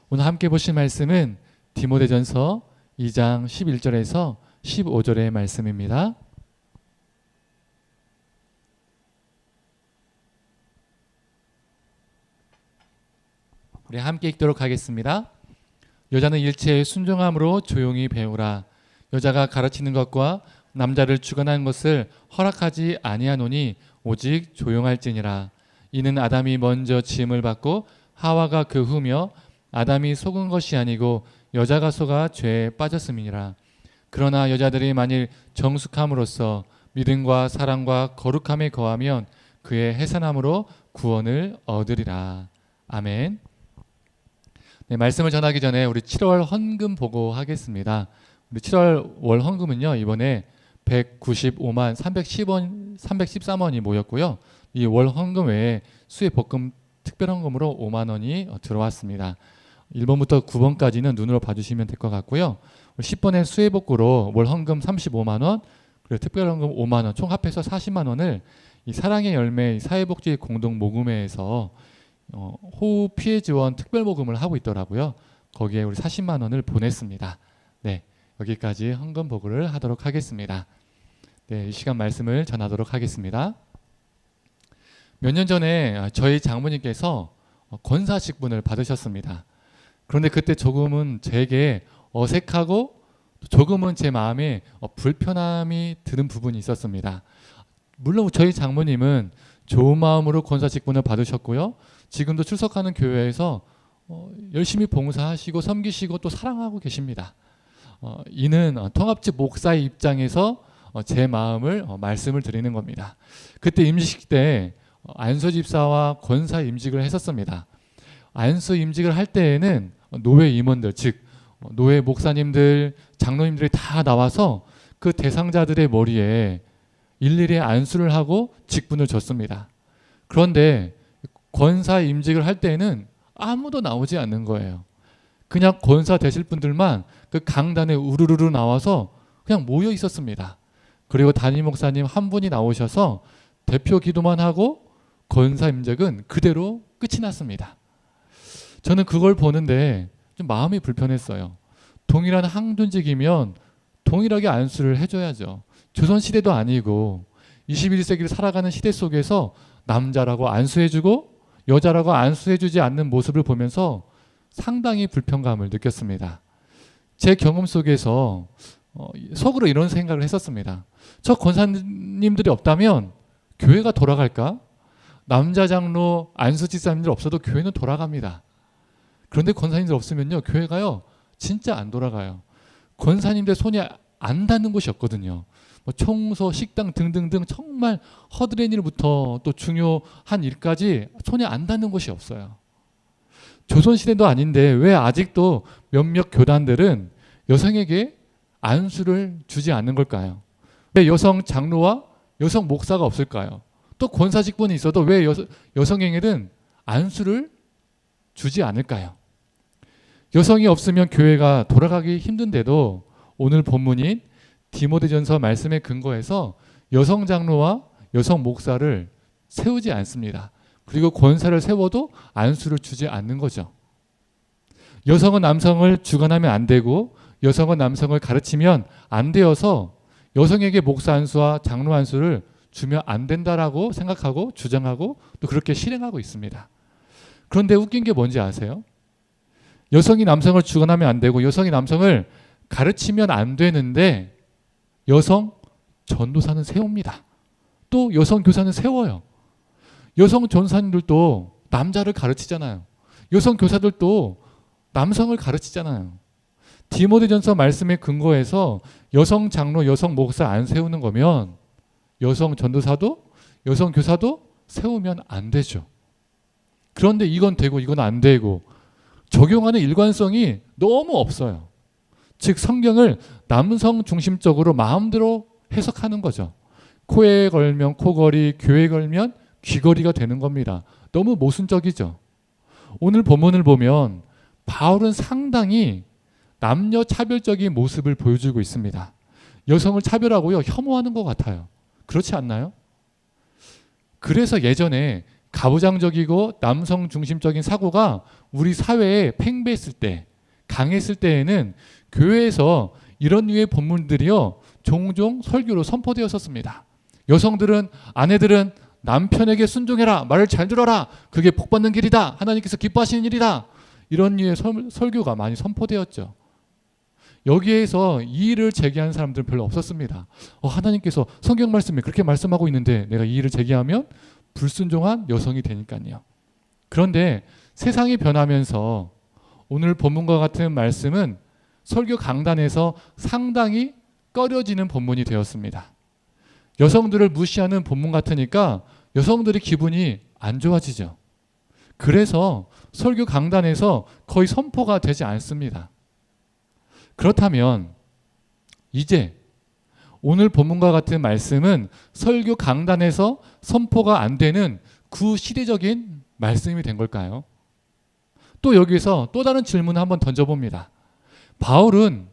오늘 함께 보실 말씀은 디모데전서 2장 11절에서 15절의 말씀입니다. 우리 함께 읽도록 하겠습니다. 여자는 일체에 순종함으로 조용히 배우라. 여자가 가르치는 것과 남자를 주관하는 것을 허락하지 아니하노니 오직 조용할지니라. 이는 아담이 먼저 지음을 받고 하와가 그 후며 아담이 속은 것이 아니고 여자가 속아 죄에 빠졌음이니라. 그러나 여자들이 만일 정숙함으로써 믿음과 사랑과 거룩함에 거하면 그의 해산함으로 구원을 얻으리라. 아멘. 네, 말씀을 전하기 전에 우리 7월 헌금 보고 하겠습니다. 우리 7월 월 헌금은요, 이번에 195만 313원이 모였고요. 이 월 헌금 외에 수해 복금 특별 헌금으로 5만 원이 들어왔습니다. 1번부터 9번까지는 눈으로 봐주시면 될 것 같고요. 10번의 수해 복구로 월 헌금 35만 원, 그리고 특별 헌금 5만 원, 총 합해서 40만 원을 이 사랑의 열매 사회복지 공동 모금회에서 호우 피해 지원 특별 모금을 하고 있더라고요. 거기에 우리 40만 원을 보냈습니다. 네, 여기까지 헌금 보고를 하도록 하겠습니다. 네, 이 시간 말씀을 전하도록 하겠습니다. 몇 년 전에 저희 장모님께서 권사 직분을 받으셨습니다. 그런데 그때 조금은 제게 어색하고 조금은 제 마음에 불편함이 드는 부분이 있었습니다. 물론 저희 장모님은 좋은 마음으로 권사 직분을 받으셨고요. 지금도 출석하는 교회에서 열심히 봉사하시고 섬기시고 또 사랑하고 계십니다. 이는 통합집 목사의 입장에서 제 마음을 말씀을 드리는 겁니다. 그때 임직 때 안수 집사와 권사 임직을 했었습니다. 안수 임직을 할 때에는 노회 임원들, 즉 노회 목사님들, 장로님들이 다 나와서 그 대상자들의 머리에 일일이 안수를 하고 직분을 줬습니다. 그런데 권사 임직을 할 때에는 아무도 나오지 않는 거예요. 그냥 권사 되실 분들만 그 강단에 우르르르 나와서 그냥 모여 있었습니다. 그리고 담임 목사님 한 분이 나오셔서 대표 기도만 하고 권사 임직은 그대로 끝이 났습니다. 저는 그걸 보는데 좀 마음이 불편했어요. 동일한 항둔직이면 동일하게 안수를 해줘야죠. 조선시대도 아니고 21세기를 살아가는 시대 속에서 남자라고 안수해주고 여자라고 안수해주지 않는 모습을 보면서 상당히 불편감을 느꼈습니다. 제 경험 속에서 속으로 이런 생각을 했었습니다. 저 권사님들이 없다면 교회가 돌아갈까? 남자 장로, 안수 집사님들 없어도 교회는 돌아갑니다. 그런데 권사님들 없으면요, 교회가요 진짜 안 돌아가요. 권사님들 손이 안 닿는 곳이 없거든요. 청소, 식당 등등등 정말 허드렛 일부터 또 중요한 일까지 손이 안 닿는 곳이 없어요. 조선시대도 아닌데 왜 아직도 몇몇 교단들은 여성에게 안수를 주지 않는 걸까요? 왜 여성 장로와 여성 목사가 없을까요? 또 권사 직분이 있어도 왜 여성에게는 안수를 주지 않을까요? 여성이 없으면 교회가 돌아가기 힘든데도 오늘 본문인 디모데전서 말씀에 근거해서 여성 장로와 여성 목사를 세우지 않습니다. 그리고 권사를 세워도 안수를 주지 않는 거죠. 여성은 남성을 주관하면 안 되고 여성은 남성을 가르치면 안 되어서 여성에게 목사 안수와 장로 안수를 주면 안 된다라고 생각하고 주장하고 또 그렇게 실행하고 있습니다. 그런데 웃긴 게 뭔지 아세요? 여성이 남성을 주관하면 안 되고 여성이 남성을 가르치면 안 되는데 여성 전도사는 세웁니다. 또 여성 교사는 세워요. 여성 전사님들도 남자를 가르치잖아요. 여성 교사들도 남성을 가르치잖아요. 디모데전서 말씀에 근거해서 여성 장로, 여성 목사 안 세우는 거면 여성 전도사도 여성 교사도 세우면 안 되죠. 그런데 이건 되고 이건 안 되고 적용하는 일관성이 너무 없어요. 즉 성경을 남성 중심적으로 마음대로 해석하는 거죠. 코에 걸면 코걸이, 귀에 걸면 귀걸이가 되는 겁니다. 너무 모순적이죠. 오늘 본문을 보면 바울은 상당히 남녀 차별적인 모습을 보여주고 있습니다. 여성을 차별하고요, 혐오하는 것 같아요. 그렇지 않나요? 그래서 예전에 가부장적이고 남성 중심적인 사고가 우리 사회에 팽배했을 때, 강했을 때에는 교회에서 이런 류의 본문들이요 종종 설교로 선포되었었습니다. 여성들은, 아내들은 남편에게 순종해라, 말을 잘 들어라, 그게 복받는 길이다, 하나님께서 기뻐하시는 일이다, 이런 류의 설교가 많이 선포되었죠. 여기에서 이의를 제기하는 사람들은 별로 없었습니다. 하나님께서 성경 말씀에 그렇게 말씀하고 있는데 내가 이의를 제기하면 불순종한 여성이 되니까요. 그런데 세상이 변하면서 오늘 본문과 같은 말씀은 설교 강단에서 상당히 꺼려지는 본문이 되었습니다. 여성들을 무시하는 본문 같으니까 여성들의 기분이 안 좋아지죠. 그래서 설교 강단에서 거의 선포가 되지 않습니다. 그렇다면 이제 오늘 본문과 같은 말씀은 설교 강단에서 선포가 안 되는 구시대적인 말씀이 된 걸까요? 또 여기서 또 다른 질문을 한번 던져봅니다. 바울은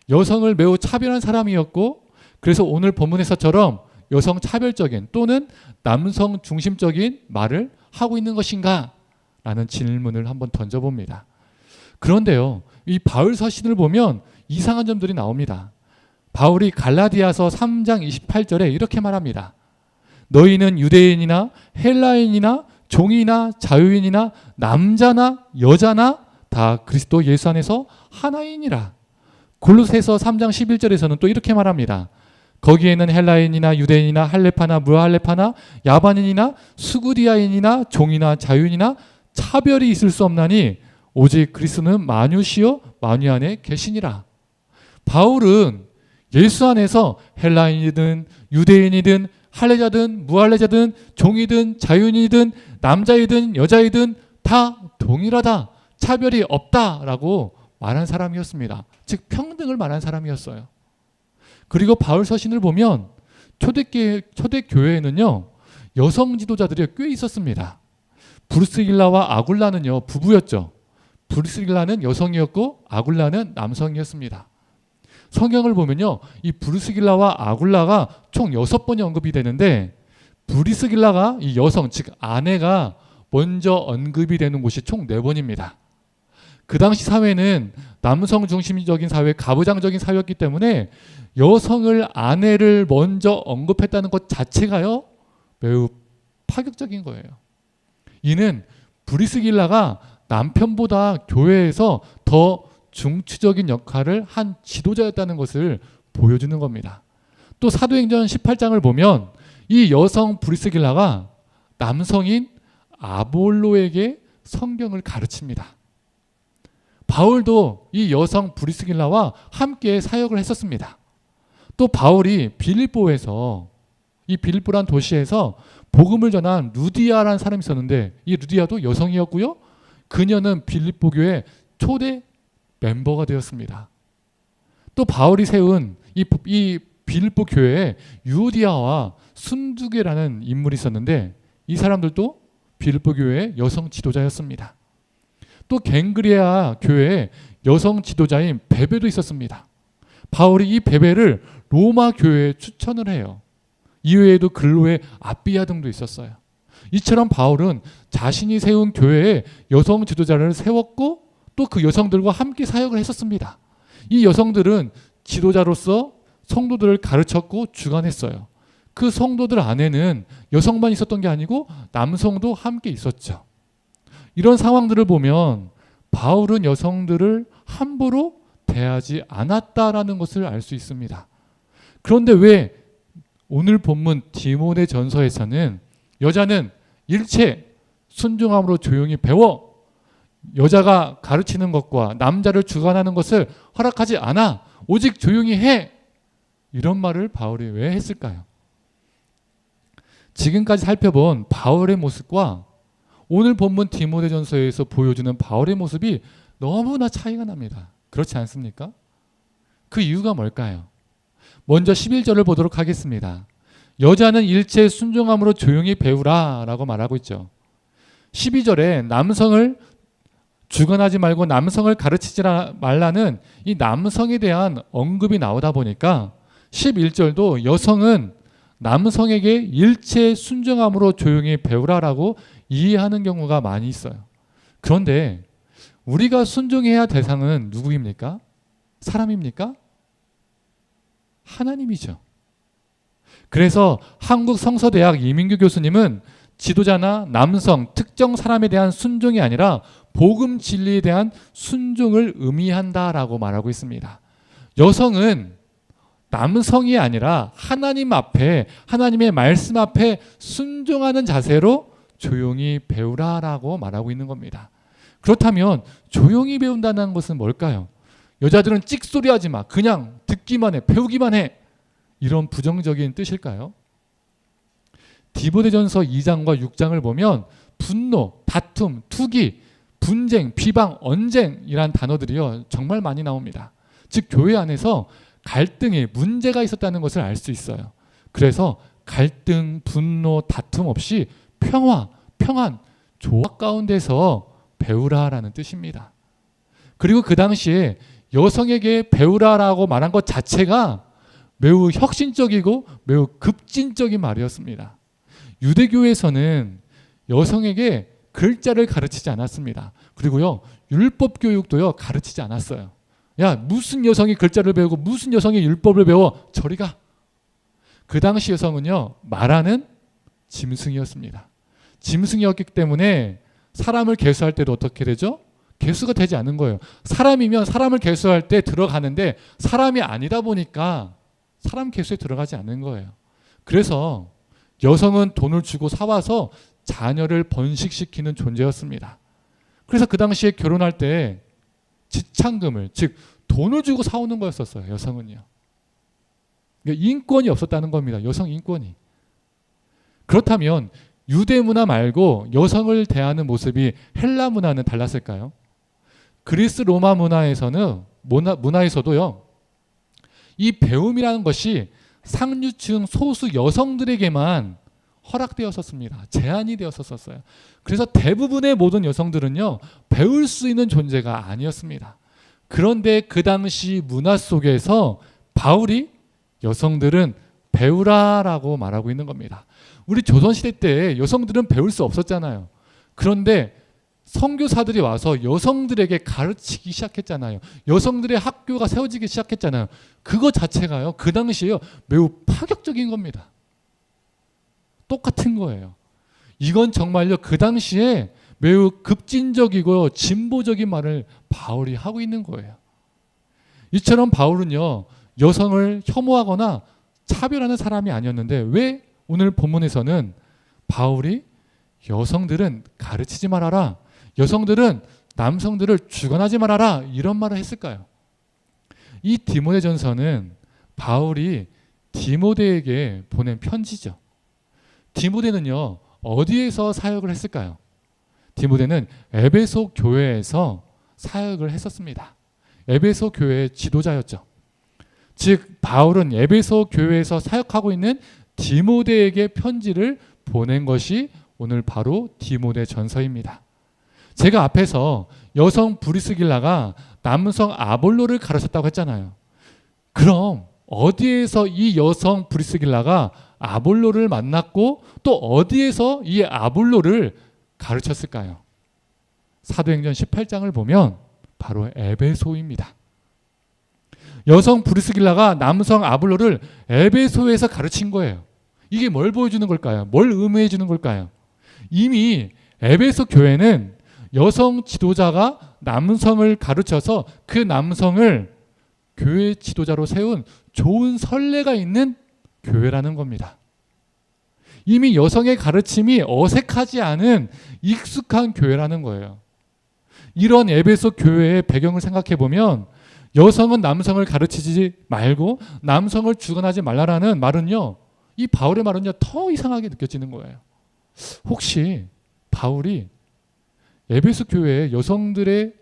여성을 매우 차별한 사람이었고 그래서 오늘 본문에서처럼 여성 차별적인 또는 남성 중심적인 말을 하고 있는 것인가? 라는 질문을 한번 던져봅니다. 그런데요, 이 바울 서신을 보면 이상한 점들이 나옵니다. 바울이 갈라디아서 3장 28절에 이렇게 말합니다. 너희는 유대인이나 헬라인이나 종이나 자유인이나 남자나 여자나 다 그리스도 예수 안에서 하나이니라. 골로새서 3장 11절에서는 또 이렇게 말합니다. 거기에는 헬라인이나 유대인이나 할레파나 무할레파나 야반인이나 수구디아인이나 종이나 자유인이나 차별이 있을 수 없나니 오직 그리스도는 만유시요 만유 안에 계시니라. 바울은 예수 안에서 헬라인이든 유대인이든 할례자든 무할례자든 종이든 자유인이든 남자이든 여자이든 다 동일하다, 차별이 없다라고 말한 사람이었습니다. 즉 평등을 말한 사람이었어요. 그리고 바울 서신을 보면 초대교회에는요 여성 지도자들이 꽤 있었습니다. 브루스길라와 아굴라는요 부부였죠. 브루스길라는 여성이었고 아굴라는 남성이었습니다. 성경을 보면요 이 브루스길라와 아굴라가 총 6번이 언급이 되는데 브루스길라가 이 여성 즉 아내가 먼저 언급이 되는 곳이 총 4번입니다. 그 당시 사회는 남성 중심적인 사회, 가부장적인 사회였기 때문에 여성을 아내를 먼저 언급했다는 것 자체가요 매우 파격적인 거예요. 이는 브리스길라가 남편보다 교회에서 더 중추적인 역할을 한 지도자였다는 것을 보여주는 겁니다. 또 사도행전 18장을 보면 이 여성 브리스길라가 남성인 아볼로에게 성경을 가르칩니다. 바울도 이 여성 브리스길라와 함께 사역을 했었습니다. 또 바울이 빌립보에서 이 빌립보란 도시에서 복음을 전한 루디아라는 사람이 있었는데 이 루디아도 여성이었고요. 그녀는 빌립보 교회 초대 멤버가 되었습니다. 또 바울이 세운 이 빌립보 교회에 유디아와 순두계라는 인물이 있었는데 이 사람들도 빌립보 교회의 여성 지도자였습니다. 또 갱그리아 교회에 여성 지도자인 베베도 있었습니다. 바울이 이 베베를 로마 교회에 추천을 해요. 이외에도 근로의 아비아 등도 있었어요. 이처럼 바울은 자신이 세운 교회에 여성 지도자를 세웠고 또 그 여성들과 함께 사역을 했었습니다. 이 여성들은 지도자로서 성도들을 가르쳤고 주관했어요. 그 성도들 안에는 여성만 있었던 게 아니고 남성도 함께 있었죠. 이런 상황들을 보면 바울은 여성들을 함부로 대하지 않았다라는 것을 알 수 있습니다. 그런데 왜 오늘 본문 디모데전서에서는 여자는 일체 순종함으로 조용히 배워 여자가 가르치는 것과 남자를 주관하는 것을 허락하지 않아 오직 조용히 해 이런 말을 바울이 왜 했을까요? 지금까지 살펴본 바울의 모습과 오늘 본문 디모데전서에서 보여주는 바울의 모습이 너무나 차이가 납니다. 그렇지 않습니까? 그 이유가 뭘까요? 먼저 11절을 보도록 하겠습니다. 여자는 일체 순종함으로 조용히 배우라 라고 말하고 있죠. 12절에 남성을 주관하지 말고 남성을 가르치지 말라는 이 남성에 대한 언급이 나오다 보니까 11절도 여성은 남성에게 일체 순종함으로 조용히 배우라라고 이해하는 경우가 많이 있어요. 그런데 우리가 순종해야 대상은 누구입니까? 사람입니까? 하나님이죠. 그래서 한국 성서대학 이민규 교수님은 지도자나 남성, 특정 사람에 대한 순종이 아니라 복음 진리에 대한 순종을 의미한다라고 말하고 있습니다. 여성은 남성이 아니라 하나님 앞에, 하나님의 말씀 앞에 순종하는 자세로 조용히 배우라라고 말하고 있는 겁니다. 그렇다면 조용히 배운다는 것은 뭘까요? 여자들은 찍소리하지 마, 그냥 듣기만 해, 배우기만 해, 이런 부정적인 뜻일까요? 디모데전서 2장과 6장을 보면 분노, 다툼, 투기, 분쟁, 비방, 언쟁이란 단어들이요 정말 많이 나옵니다. 즉 교회 안에서 갈등에 문제가 있었다는 것을 알 수 있어요. 그래서 갈등, 분노, 다툼 없이 평화, 평안, 조화 가운데서 배우라라는 뜻입니다. 그리고 그 당시에 여성에게 배우라라고 말한 것 자체가 매우 혁신적이고 매우 급진적인 말이었습니다. 유대교에서는 여성에게 글자를 가르치지 않았습니다. 그리고요 율법 교육도요 가르치지 않았어요. 야, 무슨 여성이 글자를 배우고 무슨 여성이 율법을 배워, 저리 가. 그 당시 여성은요 말하는 짐승이었습니다. 짐승이었기 때문에 사람을 계수할 때도 어떻게 되죠? 계수가 되지 않은 거예요. 사람이면 사람을 계수할 때 들어가는데 사람이 아니다 보니까 사람 계수에 들어가지 않는 거예요. 그래서 여성은 돈을 주고 사와서 자녀를 번식시키는 존재였습니다. 그래서 그 당시에 결혼할 때 지참금을, 즉 돈을 주고 사오는 거였었어요. 여성은요. 그러니까 인권이 없었다는 겁니다. 여성 인권이. 그렇다면 유대 문화 말고 여성을 대하는 모습이 헬라 문화는 달랐을까요? 그리스 로마 문화에서도요. 이 배움이라는 것이 상류층 소수 여성들에게만 허락되었었습니다. 제한이 되었었어요. 그래서 대부분의 모든 여성들은요 배울 수 있는 존재가 아니었습니다. 그런데 그 당시 문화 속에서 바울이 여성들은 배우라라고 말하고 있는 겁니다. 우리 조선시대 때 여성들은 배울 수 없었잖아요. 그런데 선교사들이 와서 여성들에게 가르치기 시작했잖아요. 여성들의 학교가 세워지기 시작했잖아요. 그거 자체가요 그 당시에요 매우 파격적인 겁니다. 똑같은 거예요. 이건 정말요 그 당시에 매우 급진적이고 진보적인 말을 바울이 하고 있는 거예요. 이처럼 바울은요 여성을 혐오하거나 차별하는 사람이 아니었는데 왜 오늘 본문에서는 바울이 여성들은 가르치지 말아라, 여성들은 남성들을 주관하지 말아라 이런 말을 했을까요? 이 디모데전서는 바울이 디모데에게 보낸 편지죠. 디모데는요 어디에서 사역을 했을까요? 디모데는 에베소 교회에서 사역을 했었습니다. 에베소 교회의 지도자였죠. 즉 바울은 에베소 교회에서 사역하고 있는 디모데에게 편지를 보낸 것이 오늘 바로 디모데전서입니다. 제가 앞에서 여성 브리스길라가 남성 아볼로를 가르쳤다고 했잖아요. 그럼 어디에서 이 여성 브리스길라가 아볼로를 만났고 또 어디에서 이 아볼로를 가르쳤을까요? 사도행전 18장을 보면 바로 에베소입니다. 여성 브리스길라가 남성 아볼로를 에베소에서 가르친 거예요. 이게 뭘 보여주는 걸까요? 뭘 의미해 주는 걸까요? 이미 에베소 교회는 여성 지도자가 남성을 가르쳐서 그 남성을 교회 지도자로 세운 좋은 선례가 있는 교회라는 겁니다. 이미 여성의 가르침이 어색하지 않은 익숙한 교회라는 거예요. 이런 에베소 교회의 배경을 생각해 보면 여성은 남성을 가르치지 말고 남성을 주관하지 말라라는 말은요, 이 바울의 말은요 더 이상하게 느껴지는 거예요. 혹시 바울이 에베소 교회의 여성들의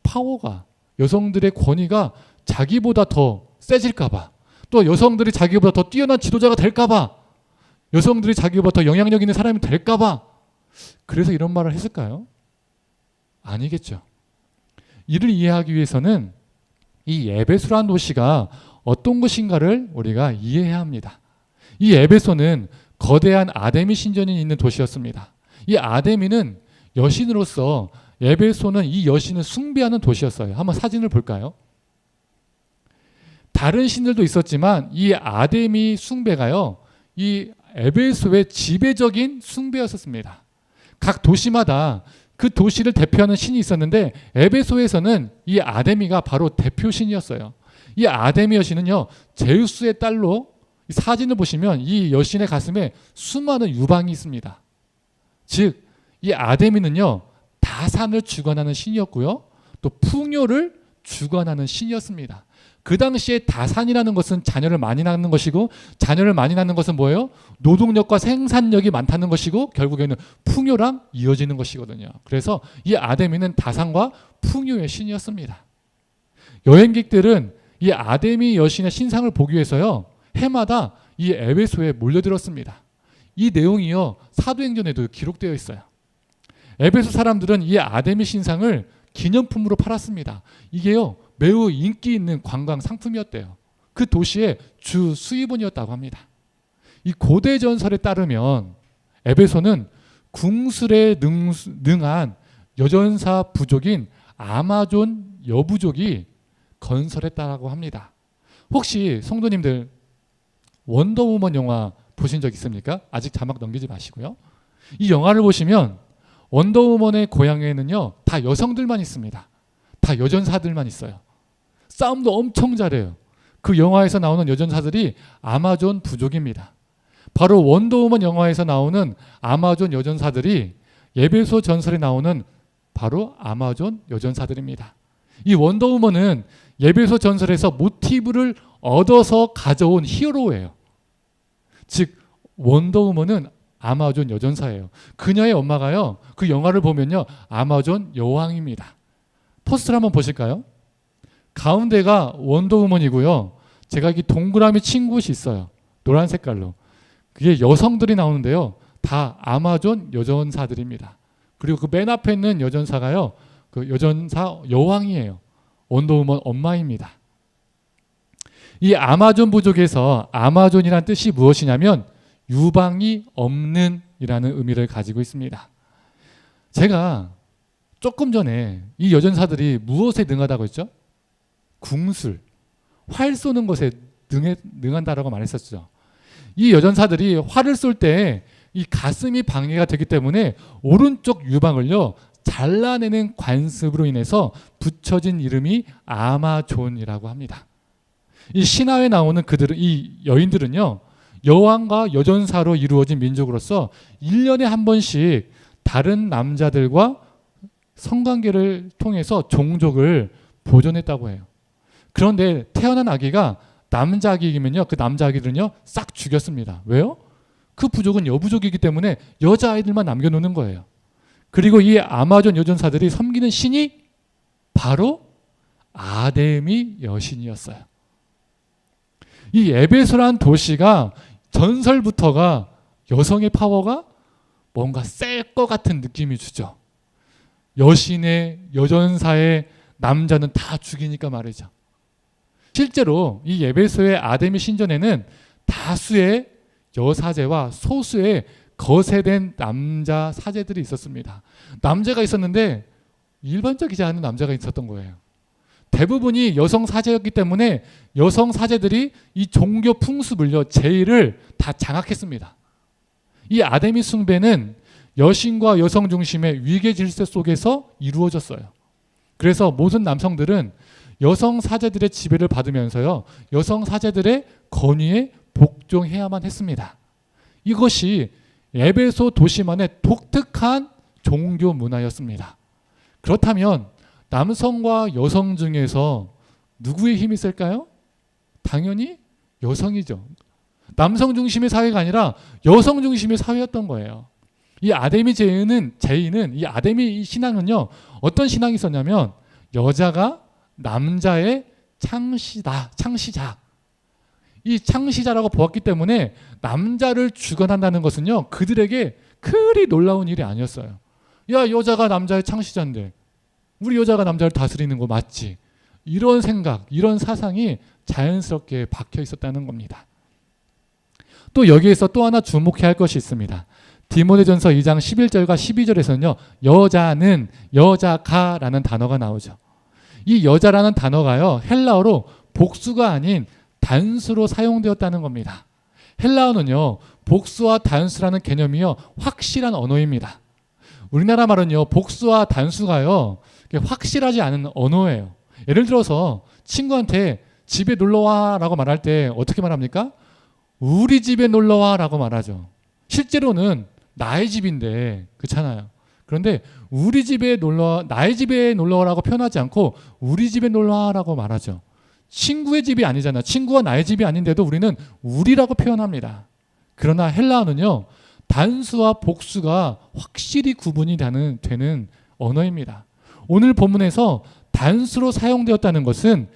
파워가, 여성들의 권위가 자기보다 더 세질까봐, 또 여성들이 자기보다 더 뛰어난 지도자가 될까봐, 여성들이 자기보다 더 영향력 있는 사람이 될까봐 그래서 이런 말을 했을까요? 아니겠죠. 이를 이해하기 위해서는 이 에베소라는 도시가 어떤 것인가를 우리가 이해해야 합니다. 이 에베소는 거대한 아데미 신전이 있는 도시였습니다. 이 아데미는 여신으로서 에베소는 이 여신을 숭배하는 도시였어요. 한번 사진을 볼까요? 다른 신들도 있었지만 이 아데미 숭배가요, 이 에베소의 지배적인 숭배였었습니다. 각 도시마다 그 도시를 대표하는 신이 있었는데 에베소에서는 이 아데미가 바로 대표 신이었어요. 이 아데미 여신은요, 제우스의 딸로, 사진을 보시면 이 여신의 가슴에 수많은 유방이 있습니다. 즉, 이 아데미는요, 다산을 주관하는 신이었고요, 또 풍요를 주관하는 신이었습니다. 그 당시에 다산이라는 것은 자녀를 많이 낳는 것이고, 자녀를 많이 낳는 것은 뭐예요? 노동력과 생산력이 많다는 것이고, 결국에는 풍요랑 이어지는 것이거든요. 그래서 이 아데미는 다산과 풍요의 신이었습니다. 여행객들은 이 아데미 여신의 신상을 보기 위해서요, 해마다 이 에베소에 몰려들었습니다. 이 내용이요, 사도행전에도 기록되어 있어요. 에베소 사람들은 이 아데미 신상을 기념품으로 팔았습니다. 이게요, 매우 인기 있는 관광 상품이었대요. 그 도시의 주 수입원이었다고 합니다. 이 고대 전설에 따르면 에베소는 궁술에 능한 여전사 부족인 아마존 여부족이 건설했다고 합니다. 혹시 성도님들 원더우먼 영화 보신 적 있습니까? 아직 자막 넘기지 마시고요. 이 영화를 보시면 원더우먼의 고향에는요, 다 여성들만 있습니다. 다 여전사들만 있어요. 싸움도 엄청 잘해요. 그 영화에서 나오는 여전사들이 아마존 부족입니다. 바로 원더우먼 영화에서 나오는 아마존 여전사들이 에베소 전설에 나오는 바로 아마존 여전사들입니다. 이 원더우먼은 에베소 전설에서 모티브를 얻어서 가져온 히어로예요. 즉, 원더우먼은 아마존 여전사예요. 그녀의 엄마가요, 그 영화를 보면요, 아마존 여왕입니다. 포스터를 한번 보실까요? 가운데가 원더우먼이고요, 제가 여기 동그라미 친 곳이 있어요. 노란 색깔로. 그게 여성들이 나오는데요, 다 아마존 여전사들입니다. 그리고 그 맨 앞에 있는 여전사가요, 그 여전사 여왕이에요. 원더우먼 엄마입니다. 이 아마존 부족에서 아마존이란 뜻이 무엇이냐면 유방이 없는 이라는 의미를 가지고 있습니다. 제가 조금 전에 이 여전사들이 무엇에 능하다고 했죠? 궁술, 활 쏘는 것에 능한다라고 말했었죠. 이 여전사들이 활을 쏠 때 이 가슴이 방해가 되기 때문에 오른쪽 유방을요, 잘라내는 관습으로 인해서 붙여진 이름이 아마존이라고 합니다. 이 신화에 나오는 이 여인들은요, 여왕과 여전사로 이루어진 민족으로서 1년에 한 번씩 다른 남자들과 성관계를 통해서 종족을 보존했다고 해요. 그런데 태어난 아기가 남자 아기이면요, 그 남자 아기들은요, 싹 죽였습니다. 왜요? 그 부족은 여부족이기 때문에 여자아이들만 남겨놓는 거예요. 그리고 이 아마존 여전사들이 섬기는 신이 바로 아데미 여신이었어요. 이 에베소라는 도시가 전설부터가 여성의 파워가 뭔가 셀 것 같은 느낌이 주죠. 여신의, 여전사의 남자는 다 죽이니까 말이죠. 실제로 이 에베소의 아데미 신전에는 다수의 여사제와 소수의 거세된 남자 사제들이 있었습니다. 남자가 있었는데 일반적이지 않은 남자가 있었던 거예요. 대부분이 여성 사제였기 때문에 여성 사제들이 이 종교 풍습을요, 제의를 다 장악했습니다. 이 아데미 숭배는 여신과 여성 중심의 위계 질서 속에서 이루어졌어요. 그래서 모든 남성들은 여성 사제들의 지배를 받으면서요, 여성 사제들의 권위에 복종해야만 했습니다. 이것이 에베소 도시만의 독특한 종교 문화였습니다. 그렇다면 남성과 여성 중에서 누구의 힘이 있을까요? 당연히 여성이죠. 남성 중심의 사회가 아니라 여성 중심의 사회였던 거예요. 이 아데미 제의는 이 아데미 신앙은요, 어떤 신앙이 있었냐면 여자가 남자의 창시자. 이 창시자라고 보았기 때문에 남자를 주관한다는 것은요, 그들에게 그리 놀라운 일이 아니었어요. 야, 여자가 남자의 창시자인데 우리 여자가 남자를 다스리는 거 맞지? 이런 생각, 이런 사상이 자연스럽게 박혀 있었다는 겁니다. 또 여기에서 또 하나 주목해야 할 것이 있습니다. 디모데전서 2장 11절과 12절에서는요. 여자는 여자가라는 단어가 나오죠. 이 여자라는 단어가요. 헬라어로 복수가 아닌 단수로 사용되었다는 겁니다. 헬라어는요. 복수와 단수라는 개념이요. 확실한 언어입니다. 우리나라 말은요. 복수와 단수가요. 확실하지 않은 언어예요. 예를 들어서 친구한테 집에 놀러와라고 말할 때 어떻게 말합니까? 우리 집에 놀러와라고 말하죠. 실제로는 나의 집인데 그렇잖아요. 그런데 우리 집에 나의 집에 놀러와라고 표현하지 않고 우리 집에 놀러와라고 말하죠. 친구의 집이 아니잖아. 친구와 나의 집이 아닌데도 우리는 우리라고 표현합니다. 그러나 헬라어는요. 단수와 복수가 확실히 구분이 되는 언어입니다. 오늘 본문에서 단수로 사용되었다는 것은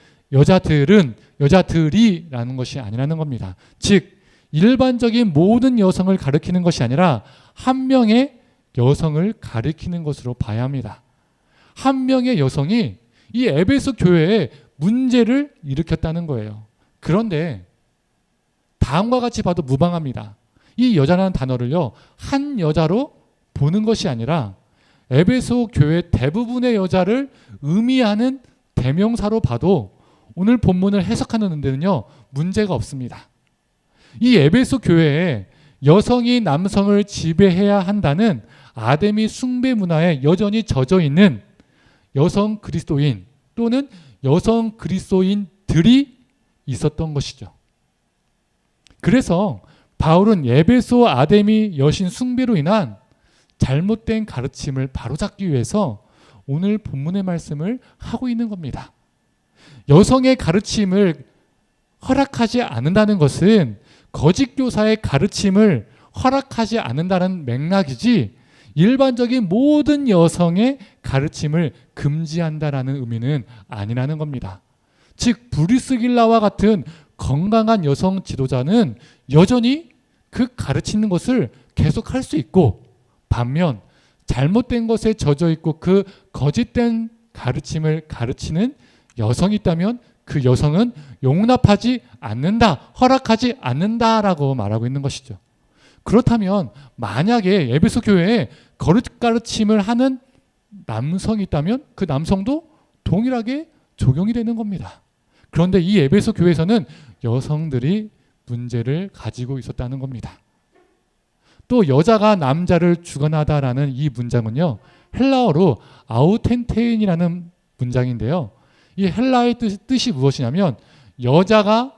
여자들이라는 것이 아니라는 겁니다. 즉 일반적인 모든 여성을 가리키는 것이 아니라 한 명의 여성을 가리키는 것으로 봐야 합니다. 한 명의 여성이 이 에베소 교회에 문제를 일으켰다는 거예요. 그런데 다음과 같이 봐도 무방합니다. 이 여자라는 단어를요, 한 여자로 보는 것이 아니라 에베소 교회 대부분의 여자를 의미하는 대명사로 봐도 오늘 본문을 해석하는 데는요, 문제가 없습니다. 이 에베소 교회에 여성이 남성을 지배해야 한다는 아데미 숭배 문화에 여전히 젖어 있는 여성 그리스도인 또는 여성 그리스도인들이 있었던 것이죠. 그래서 바울은 에베소 아데미 여신 숭배로 인한 잘못된 가르침을 바로잡기 위해서 오늘 본문의 말씀을 하고 있는 겁니다. 여성의 가르침을 허락하지 않는다는 것은 거짓 교사의 가르침을 허락하지 않는다는 맥락이지 일반적인 모든 여성의 가르침을 금지한다라는 의미는 아니라는 겁니다. 즉 브리스길라와 같은 건강한 여성 지도자는 여전히 그 가르치는 것을 계속할 수 있고 반면 잘못된 것에 젖어 있고 그 거짓된 가르침을 가르치는 여성이 있다면 그 여성은 용납하지 않는다, 허락하지 않는다라고 말하고 있는 것이죠. 그렇다면 만약에 에베소 교회에 거짓 가르침을 하는 남성이 있다면 그 남성도 동일하게 적용이 되는 겁니다. 그런데 이 에베소 교회에서는 여성들이 문제를 가지고 있었다는 겁니다. 또 여자가 남자를 주관하다라는 이 문장은요. 헬라어로 아우텐테인이라는 문장인데요. 이 헬라어의 뜻이 무엇이냐면 여자가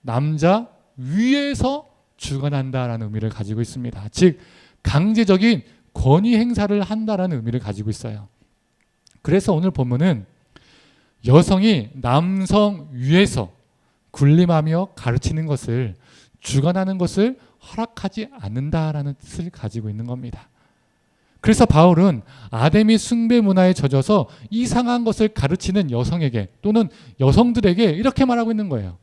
남자 위에서 주관한다라는 의미를 가지고 있습니다. 즉 강제적인 권위 행사를 한다라는 의미를 가지고 있어요. 그래서 오늘 본문은 여성이 남성 위에서 군림하며 가르치는 것을 주관하는 것을 허락하지 않는다라는 뜻을 가지고 있는 겁니다. 그래서 바울은 아데미 숭배 문화에 젖어서 이상한 것을 가르치는 여성에게 또는 여성들에게 이렇게 말하고 있는 거예요.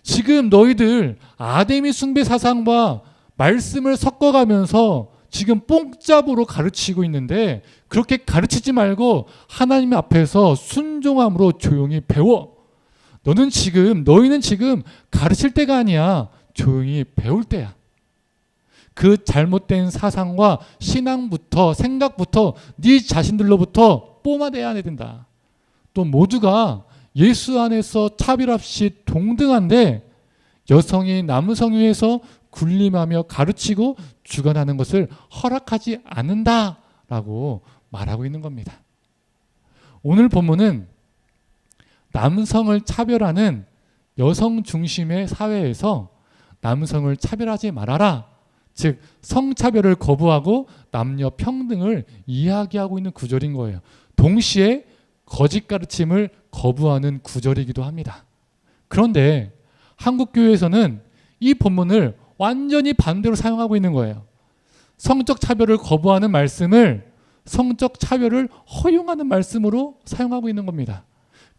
지금 너희들 아데미 숭배 사상과 말씀을 섞어가면서 지금 뽕짭으로 가르치고 있는데 그렇게 가르치지 말고 하나님 앞에서 순종함으로 조용히 배워. 너희는 지금 가르칠 때가 아니야. 조용히 배울 때야. 그 잘못된 사상과 신앙부터 생각부터 네 자신들로부터 뽀마대야 된다. 또 모두가 예수 안에서 차별 없이 동등한데 여성이 남성 위에서 군림하며 가르치고 주관하는 것을 허락하지 않는다라고 말하고 있는 겁니다. 오늘 본문은 남성을 차별하는 여성 중심의 사회에서 남성을 차별하지 말아라. 즉 성차별을 거부하고 남녀 평등을 이야기하고 있는 구절인 거예요. 동시에 거짓 가르침을 거부하는 구절이기도 합니다. 그런데 한국교회에서는 이 본문을 완전히 반대로 사용하고 있는 거예요. 성적 차별을 거부하는 말씀을 성적 차별을 허용하는 말씀으로 사용하고 있는 겁니다.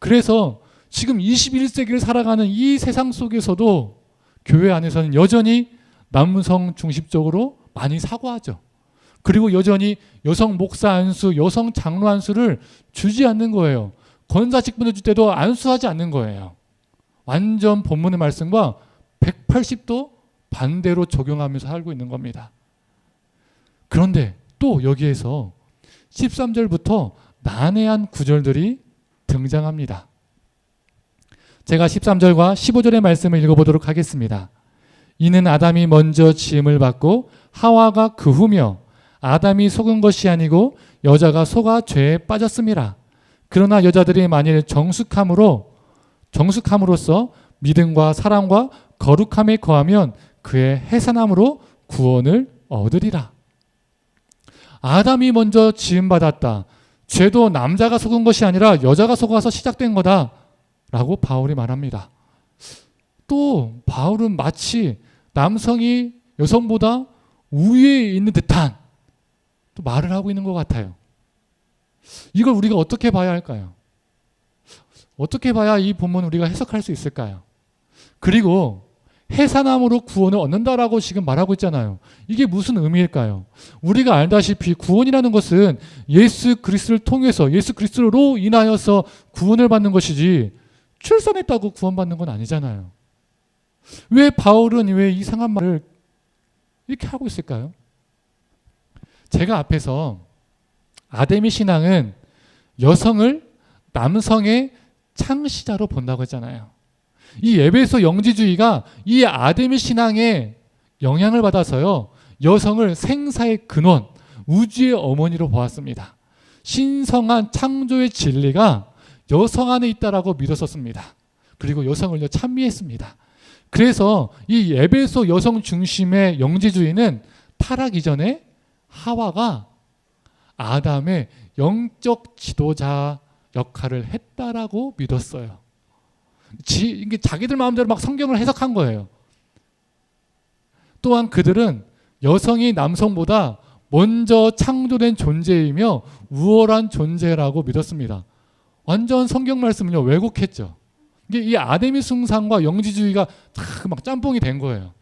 그래서 지금 21세기를 살아가는 이 세상 속에서도 교회 안에서는 여전히 남성 중심적으로 많이 사고하죠. 그리고 여전히 여성 목사 안수, 여성 장로 안수를 주지 않는 거예요. 권사직 분을 줄 때도 안수하지 않는 거예요. 완전 본문의 말씀과 180도 반대로 적용하면서 살고 있는 겁니다. 그런데 또 여기에서 13절부터 난해한 구절들이 등장합니다. 제가 13절과 15절의 말씀을 읽어보도록 하겠습니다. 이는 아담이 먼저 지음을 받고 하와가 그 후며 아담이 속은 것이 아니고 여자가 속아 죄에 빠졌음이라. 그러나 여자들이 만일 정숙함으로써 믿음과 사랑과 거룩함에 거하면 그의 해산함으로 구원을 얻으리라. 아담이 먼저 지음받았다. 죄도 남자가 속은 것이 아니라 여자가 속아서 시작된 거다 라고 바울이 말합니다. 또 바울은 마치 남성이 여성보다 우위에 있는 듯한 또 말을 하고 있는 것 같아요. 이걸 우리가 어떻게 봐야 할까요? 어떻게 봐야 이 본문을 우리가 해석할 수 있을까요? 그리고 해산함으로 구원을 얻는다라고 지금 말하고 있잖아요. 이게 무슨 의미일까요? 우리가 알다시피 구원이라는 것은 예수 그리스도를 통해서 예수 그리스도로 인하여서 구원을 받는 것이지 출산했다고 구원받는 건 아니잖아요. 왜 바울은 왜 이상한 말을 이렇게 하고 있을까요? 제가 앞에서 아담의 신앙은 여성을 남성의 창시자로 본다고 했잖아요. 이 에베소 영지주의가 이 아담의 신앙에 영향을 받아서요, 여성을 생사의 근원, 우주의 어머니로 보았습니다. 신성한 창조의 진리가 여성 안에 있다라고 믿었었습니다. 그리고 여성을 찬미했습니다. 그래서 이 에베소 여성 중심의 영지주의는 타락 이전에 하와가 아담의 영적 지도자 역할을 했다라고 믿었어요. 이게 자기들 마음대로 막 성경을 해석한 거예요. 또한 그들은 여성이 남성보다 먼저 창조된 존재이며 우월한 존재라고 믿었습니다. 완전 성경 말씀을요 왜곡했죠. 이게 이 아담의 숭상과 영지주의가 다 막 짬뽕이 된 거예요.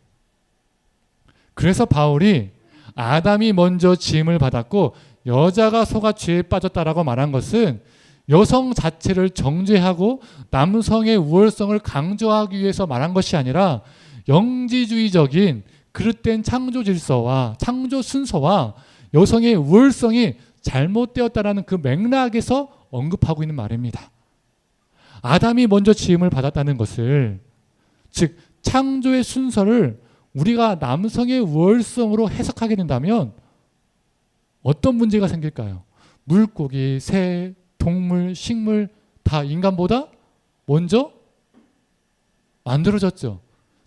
그래서 바울이 아담이 먼저 지음을 받았고 여자가 속아 죄에 빠졌다라고 말한 것은 여성 자체를 정죄하고 남성의 우월성을 강조하기 위해서 말한 것이 아니라 영지주의적인 그릇된 창조 질서와 창조 순서와 여성의 우월성이 잘못되었다라는 그 맥락에서 언급하고 있는 말입니다. 아담이 먼저 지음을 받았다는 것을, 즉 창조의 순서를 우리가 남성의 우월성으로 해석하게 된다면 어떤 문제가 생길까요? 물고기, 새, 동물, 식물 다 인간보다 먼저 만들어졌죠.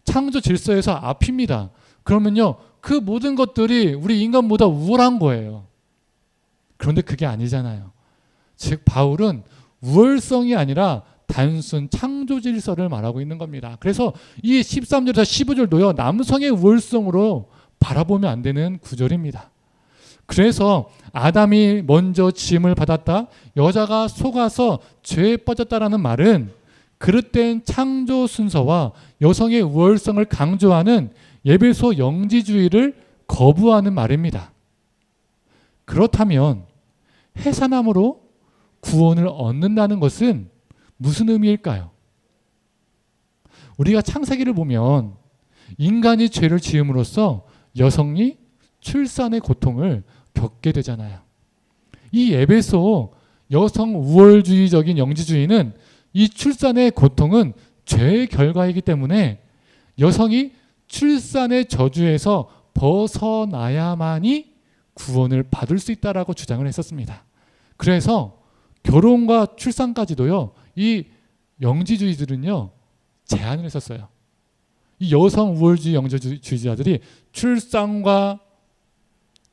창조 질서에서 앞입니다. 그러면요, 그 모든 것들이 우리 인간보다 우월한 거예요. 그런데 그게 아니잖아요. 즉 바울은 우월성이 아니라 단순 창조 질서를 말하고 있는 겁니다. 그래서 이 13절에서 15절도요 남성의 우월성으로 바라보면 안 되는 구절입니다. 그래서 아담이 먼저 지음을 받았다, 여자가 속아서 죄에 빠졌다라는 말은 그릇된 창조 순서와 여성의 우월성을 강조하는 에베소 영지주의를 거부하는 말입니다. 그렇다면 해산함으로 구원을 얻는다는 것은 무슨 의미일까요? 우리가 창세기를 보면 인간이 죄를 지음으로써 여성이 출산의 고통을 겪게 되잖아요. 이 에베소 여성 우월주의적인 영지주의는 이 출산의 고통은 죄의 결과이기 때문에 여성이 출산의 저주에서 벗어나야만이 구원을 받을 수 있다라고 주장을 했었습니다. 그래서 결혼과 출산까지도요 이 영지주의들은요 제한을 했었어요. 이 여성 우월주의 영지주의자들이 출산과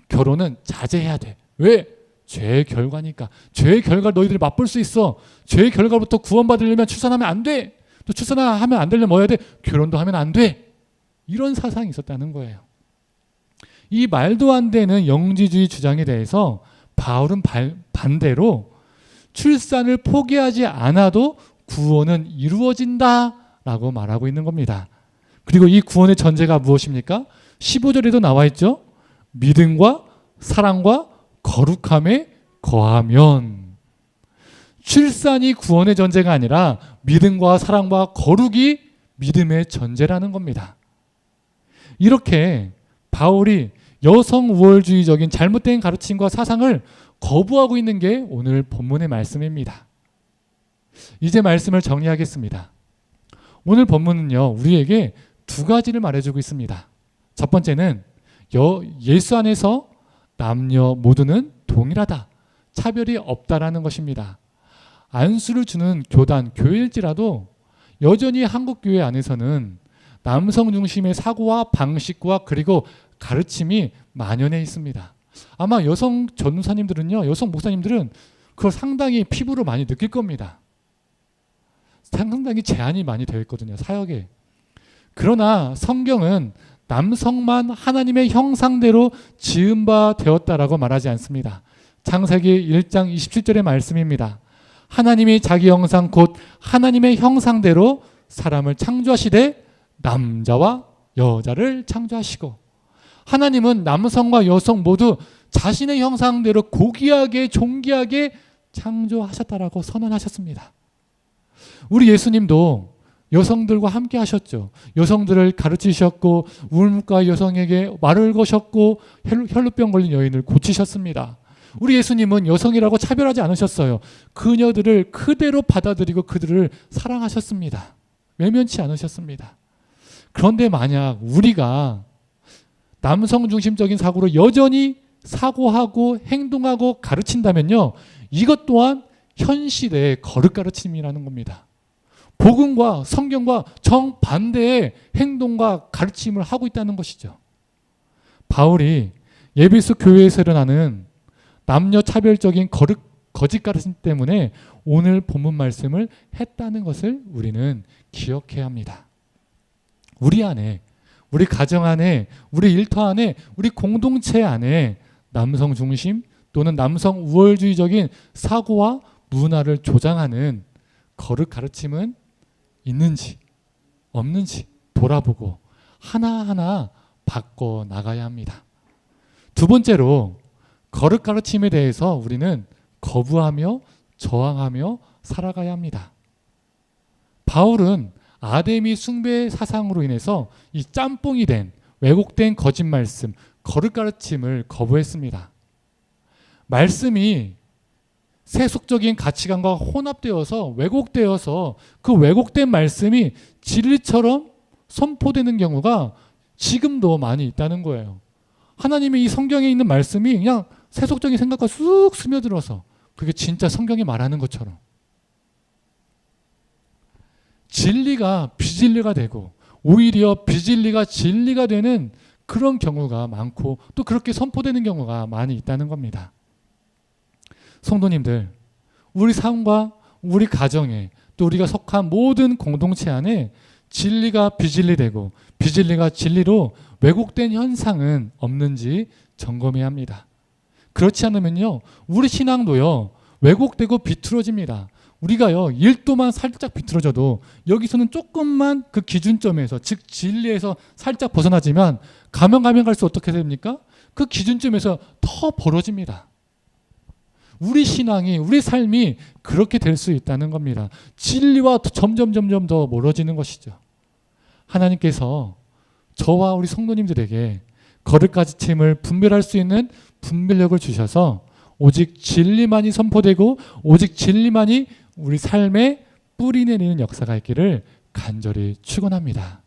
결혼은 자제해야 돼. 왜? 죄의 결과니까. 죄의 결과를 너희들이 맛볼 수 있어. 죄의 결과부터 구원받으려면 출산하면 안 돼. 또 출산하면 안 되려면 뭐 해야 돼? 결혼도 하면 안 돼. 이런 사상이 있었다는 거예요. 이 말도 안 되는 영지주의 주장에 대해서 바울은 반대로 출산을 포기하지 않아도 구원은 이루어진다라고 말하고 있는 겁니다. 그리고 이 구원의 전제가 무엇입니까? 15절에도 나와 있죠. 믿음과 사랑과 거룩함에 거하면. 출산이 구원의 전제가 아니라 믿음과 사랑과 거룩이 믿음의 전제라는 겁니다. 이렇게 바울이 여성 우월주의적인 잘못된 가르침과 사상을 거부하고 있는 게 오늘 본문의 말씀입니다. 이제 말씀을 정리하겠습니다. 오늘 본문은요, 우리에게 두 가지를 말해주고 있습니다. 첫 번째는 예수 안에서 남녀 모두는 동일하다, 차별이 없다라는 것입니다. 안수를 주는 교단, 교회일지라도 여전히 한국교회 안에서는 남성 중심의 사고와 방식과 그리고 가르침이 만연해 있습니다. 아마 여성 전도사님들은요, 여성 목사님들은 그걸 상당히 피부로 많이 느낄 겁니다. 상당히 제한이 많이 되어 있거든요, 사역에. 그러나 성경은 남성만 하나님의 형상대로 지은 바 되었다라고 말하지 않습니다. 창세기 1장 27절의 말씀입니다. 하나님이 자기 형상 곧 하나님의 형상대로 사람을 창조하시되 남자와 여자를 창조하시고, 하나님은 남성과 여성 모두 자신의 형상대로 고귀하게 존귀하게 창조하셨다라고 선언하셨습니다. 우리 예수님도 여성들과 함께 하셨죠. 여성들을 가르치셨고 우울과 여성에게 말을 거셨고 혈루병 걸린 여인을 고치셨습니다. 우리 예수님은 여성이라고 차별하지 않으셨어요. 그녀들을 그대로 받아들이고 그들을 사랑하셨습니다. 외면치 않으셨습니다. 그런데 만약 우리가 남성 중심적인 사고로 여전히 사고하고 행동하고 가르친다면요, 이것 또한 현 시대의 거룩 가르침이라는 겁니다. 복음과 성경과 정반대의 행동과 가르침을 하고 있다는 것이죠. 바울이 예배소 교회에서 일어나는 남녀 차별적인 거짓 가르침 때문에 오늘 본문 말씀을 했다는 것을 우리는 기억해야 합니다. 우리 안에, 우리 가정 안에, 우리 일터 안에, 우리 공동체 안에 남성 중심 또는 남성 우월주의적인 사고와 문화를 조장하는 거룩 가르침은 있는지 없는지 돌아보고 하나하나 바꿔 나가야 합니다. 두 번째로 거룩 가르침에 대해서 우리는 거부하며 저항하며 살아가야 합니다. 바울은 아데미 숭배 사상으로 인해서 이 짬뽕이 된 왜곡된 거짓 말씀, 거룩 가르침을 거부했습니다. 말씀이 세속적인 가치관과 혼합되어서 왜곡되어서 그 왜곡된 말씀이 진리처럼 선포되는 경우가 지금도 많이 있다는 거예요. 하나님의 이 성경에 있는 말씀이 그냥 세속적인 생각과 쑥 스며들어서 그게 진짜 성경이 말하는 것처럼 진리가 비진리가 되고 오히려 비진리가 진리가 되는 그런 경우가 많고 또 그렇게 선포되는 경우가 많이 있다는 겁니다. 성도님들, 우리 삶과 우리 가정에 또 우리가 속한 모든 공동체 안에 진리가 비진리되고 비진리가 진리로 왜곡된 현상은 없는지 점검해야 합니다. 그렇지 않으면요, 우리 신앙도요 왜곡되고 비틀어집니다. 우리가요 1도만 살짝 비틀어져도 여기서는 조금만 그 기준점에서, 즉 진리에서 살짝 벗어나지만 가면 갈수록 어떻게 됩니까? 그 기준점에서 더 벌어집니다. 우리 신앙이, 우리 삶이 그렇게 될 수 있다는 겁니다. 진리와 점점 더 멀어지는 것이죠. 하나님께서 저와 우리 성도님들에게 거룩 가르침을 분별할 수 있는 분별력을 주셔서 오직 진리만이 선포되고 오직 진리만이 우리 삶에 뿌리 내리는 역사가 있기를 간절히 축원합니다.